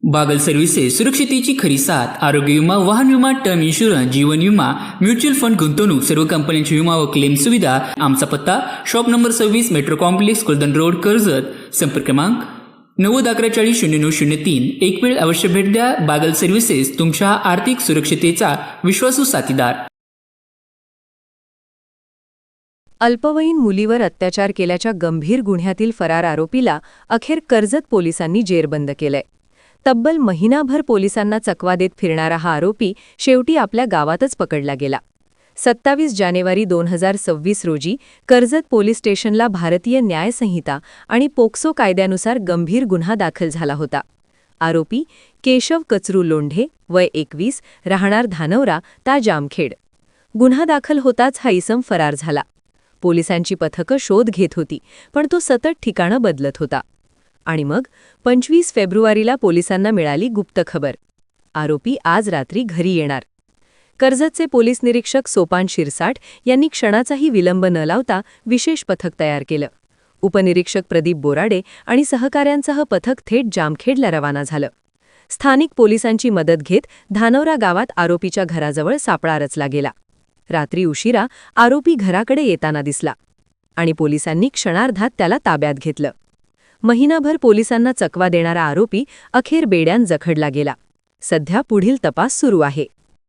Bagal services सुरक्षितेची खरी साथ। आरोग्य विमा, वाहन विमा, टर्म इन्शुरन्स, जीवन विमा, म्युच्युअल फंड, गुंतवणूक, सर्व कंपन्यांची विमा व क्लेम सुविधा। आमचा पत्ता shop number 26, metro complex, Kuldan road, Karjat. संपर्क क्रमांक 9011400903। एक वेळ अवश्य भेट द्या। बागल सर्व्हिसेस, तुमच्या आर्थिक सुरक्षितेचा विश्वासू साथीदार। अल्पवयीन मुलीवर अत्याचार केल्याच्या गंभीर गुन्ह्यातील फरार आरोपीला अखेर कर्जत पोलिसांनी जेरबंद केलंय। तब्बल महिनाभर पोलिसांना चकवा देत फिरणारा हा आरोपी शेवटी आपल्या गावातच पकडला गेला। 27 जानेवारी 2026 रोजी कर्जत पोलीस स्टेशनला भारतीय न्याय संहिता आणि पोक्सो कायद्यानुसार गंभीर गुन्हा दाखल झाला होता। आरोपी केशव कचरू लोंढे, वय 21, राहणार धानवरा, ता जामखेड। गुन्हा दाखल होताच हा इसम फरार झाला। पोलिसांची पथकं शोध घेत होती, पण तो सतत ठिकाणं बदलत होता। आणि मग 25 फेब्रुवारीला पोलिसांना मिळाली गुप्त खबर, आरोपी आज रात्री घरी येणार। कर्जतचे पोलीस निरीक्षक सोपान शिरसाट यांनी क्षणाचाही विलंब न लावता विशेष पथक तयार केलं। उपनिरीक्षक प्रदीप बोराडे आणि सहकाऱ्यांसह पथक थेट जामखेडला रवाना झालं। स्थानिक पोलिसांची मदत घेत धानवरा गावात आरोपीच्या घराजवळ सापळा रचला गेला। रात्री उशिरा आरोपी घराकडे येताना दिसला आणि पोलिसांनी क्षणार्धात त्याला ताब्यात घेतलं। महिनाभर पोलिसांना चकवा देणारा आरोपी अखेर बेड्यान जखडला गेला। सध्या पुढील तपास सुरू आहे।